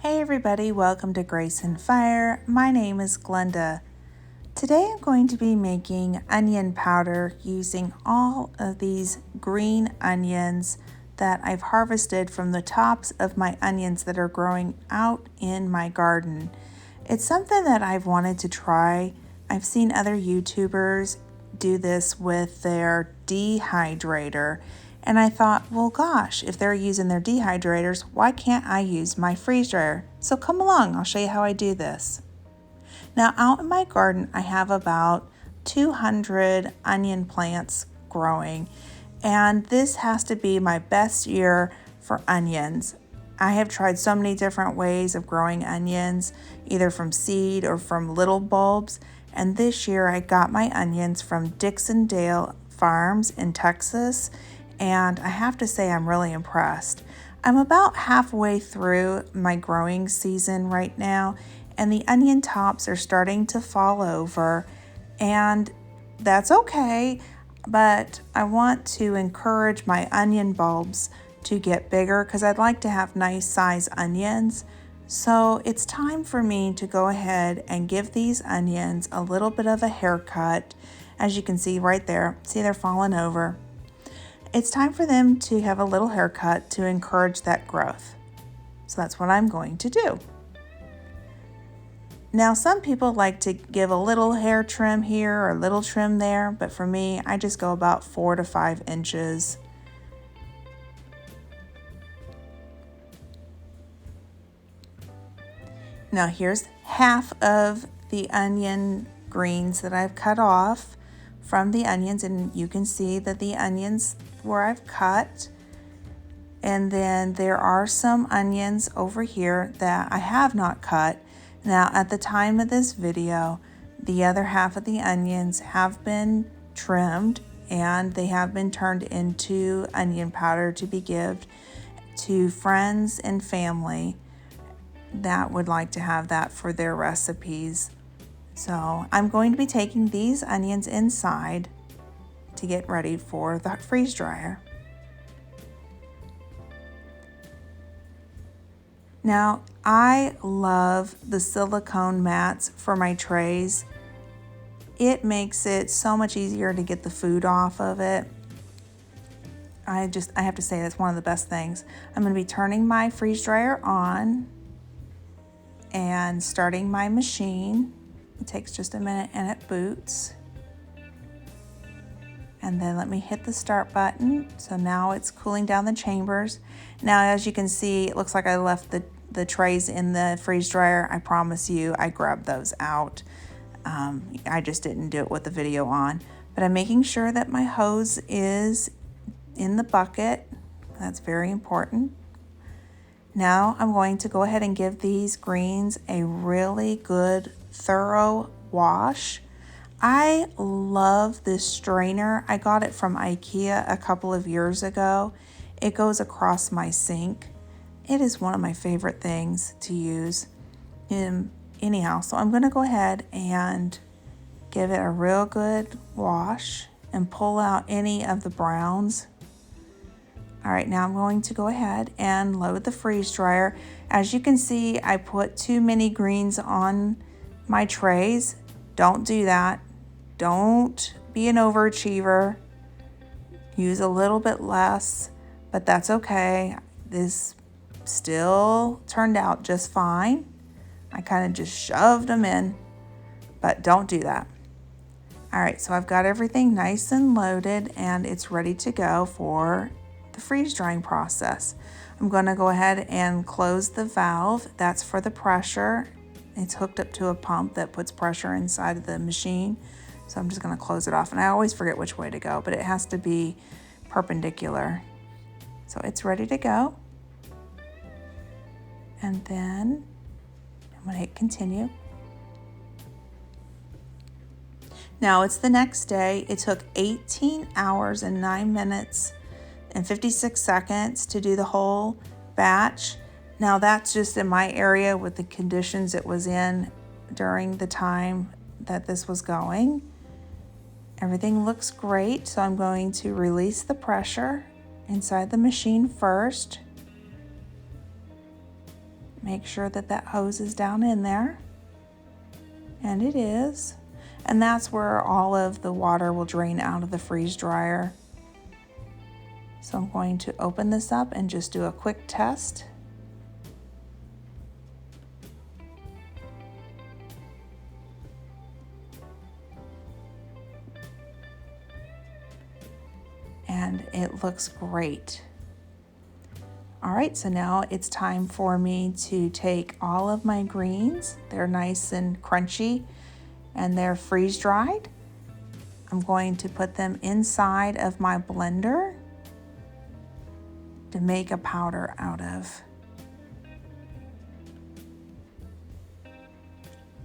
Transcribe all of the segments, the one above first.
Hey everybody, welcome to Grace and Fire. My name is Glenda. Today I'm going to be making onion powder using all of these green onions that I've harvested from the tops of my onions that are growing out in my garden. It's something that I've wanted to try. I've seen other YouTubers do this with their dehydrator. And I thought, well, gosh, if they're using their dehydrators, why can't I use my freeze dryer? So come along, I'll show you how I do this. Now, out in my garden, I have about 200 onion plants growing, and this has to be my best year for onions. I have tried so many different ways of growing onions, either from seed or from little bulbs, and this year I got my onions from Dixondale Farms in Texas, and I have to say I'm really impressed. I'm about halfway through my growing season right now, and the onion tops are starting to fall over, and that's okay, but I want to encourage my onion bulbs to get bigger because I'd like to have nice size onions. So it's time for me to go ahead and give these onions a little bit of a haircut. As you can see right there, see they're falling over. It's time for them to have a little haircut to encourage that growth. So that's what I'm going to do. Now, some people like to give a little hair trim here or a little trim there, but for me, I just go about 4 to 5 inches. Now, here's half of the onion greens that I've cut off from the onions, and you can see that the onions where I've cut. And then there are some onions over here that I have not cut. Now, at the time of this video, the other half of the onions have been trimmed and they have been turned into onion powder to be given to friends and family that would like to have that for their recipes. So I'm going to be taking these onions inside to get ready for the freeze dryer. Now, I love the silicone mats for my trays. It makes it so much easier to get the food off of it. I have to say that's one of the best things. I'm going to be turning my freeze dryer on and starting my machine. It takes just a minute and it boots. And then let me hit the start button. So now it's cooling down the chambers. Now, as you can see, it looks like I left the trays in the freeze dryer. I promise you, I grabbed those out. I just didn't do it with the video on. But I'm making sure that my hose is in the bucket. That's very important. Now I'm going to go ahead and give these greens a really good, thorough wash. I love this strainer. I got it from IKEA a couple of years ago. It goes across my sink. It is one of my favorite things to use. Anyhow, so I'm going to go ahead and give it a real good wash and pull out any of the browns. All right, now I'm going to go ahead and load the freeze dryer. As you can see, I put too many greens on my trays. Don't do that. Don't be an overachiever. Use a little bit less, but that's okay. This still turned out just fine. I kind of just shoved them in, but don't do that. All right, so I've got everything nice and loaded and it's ready to go for the freeze drying process. I'm going to go ahead and close the valve. That's for the pressure. It's hooked up to a pump that puts pressure inside of the machine. So I'm just going to close it off. And I always forget which way to go, but it has to be perpendicular. So it's ready to go. And then I'm going to hit continue. Now it's the next day. It took 18 hours and 9 minutes and 56 seconds to do the whole batch. Now that's just in my area with the conditions it was in during the time that this was going. Everything looks great, so I'm going to release the pressure inside the machine first. Make sure that that hose is down in there. And it is. And that's where all of the water will drain out of the freeze dryer. So I'm going to open this up and just do a quick test. And it looks great. All right, so now it's time for me to take all of my greens. They're nice and crunchy and they're freeze dried. I'm going to put them inside of my blender to make a powder out of.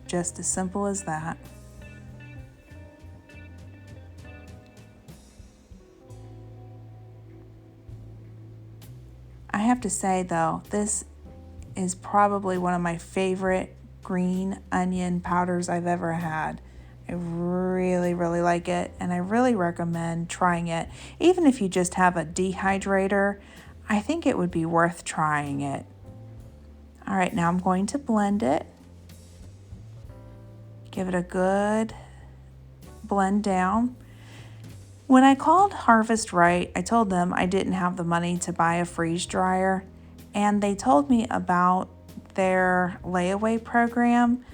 Just as simple as that. I have to say though, this is probably one of my favorite green onion powders I've ever had. I really, really like it, and I really recommend trying it. Even if you just have a dehydrator, I think it would be worth trying it. All right, now I'm going to blend it. Give it a good blend down. When I called Harvest Right, I told them I didn't have the money to buy a freeze dryer, and they told me about their layaway program,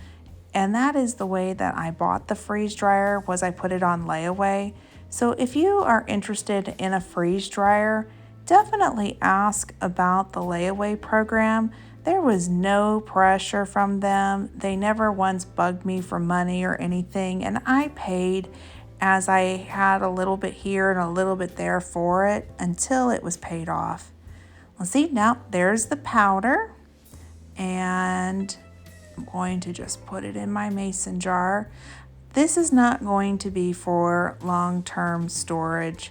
and that is the way that I bought the freeze dryer, was I put it on layaway. So if you are interested in a freeze dryer, definitely ask about the layaway program. There was no pressure from them. They never once bugged me for money or anything, and I paid as I had a little bit here and a little bit there for it until it was paid off. Well, see, now there's the powder, and I'm going to just put it in my mason jar. This is not going to be for long-term storage.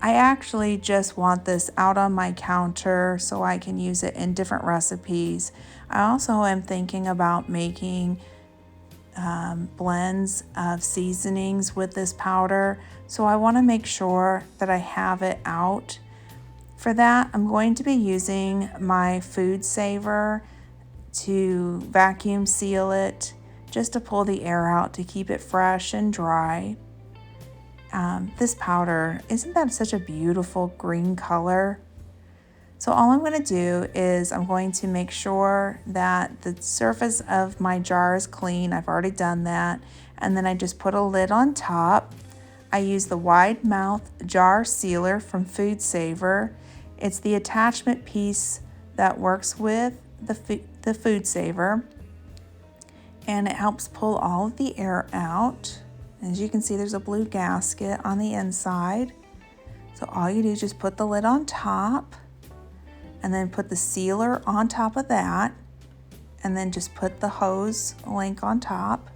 I actually just want this out on my counter so I can use it in different recipes. I also am thinking about making blends of seasonings with this powder, so I want to make sure that I have it out. For that, I'm going to be using my food saver to vacuum seal it, just to pull the air out to keep it fresh and dry. This powder, isn't that such a beautiful green color? So all I'm going to do is I'm going to make sure that the surface of my jar is clean. I've already done that. And then I just put a lid on top. I use the wide mouth jar sealer from Food Saver. It's the attachment piece that works with the Food Saver. And it helps pull all of the air out. As you can see, there's a blue gasket on the inside. So all you do is just put the lid on top, and then put the sealer on top of that, and then just put the hose link on top.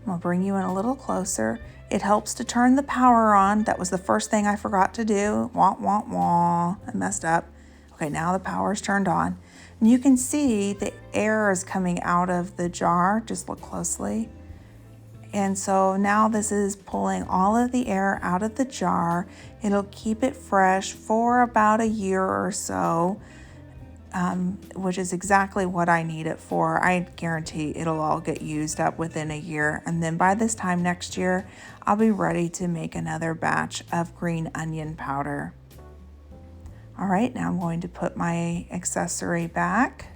I'll bring you in a little closer. It helps to turn the power on. That was the first thing I forgot to do. Wah, wah, wah. I messed up. Okay, now the power is turned on. And you can see the air is coming out of the jar. Just look closely. And so now this is pulling all of the air out of the jar. It'll keep it fresh for about a year or so, which is exactly what I need it for. I guarantee it'll all get used up within a year. And then by this time next year, I'll be ready to make another batch of green onion powder. All right, now I'm going to put my accessory back.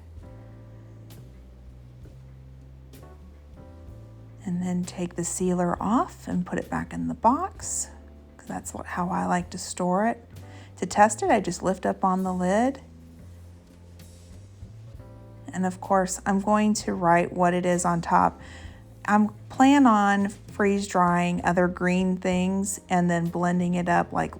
And then take the sealer off and put it back in the box, because that's how I like to store it. To test it, I just lift up on the lid. And of course, I'm going to write what it is on top. I'm plan on freeze drying other green things and then blending it up, like,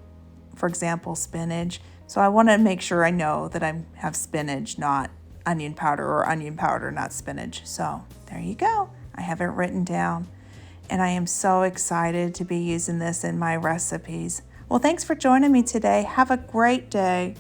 for example, spinach. So I want to make sure I know that I have spinach, not onion powder, or onion powder, not spinach. So there you go. I have it written down, and I am so excited to be using this in my recipes. Well, thanks for joining me today. Have a great day.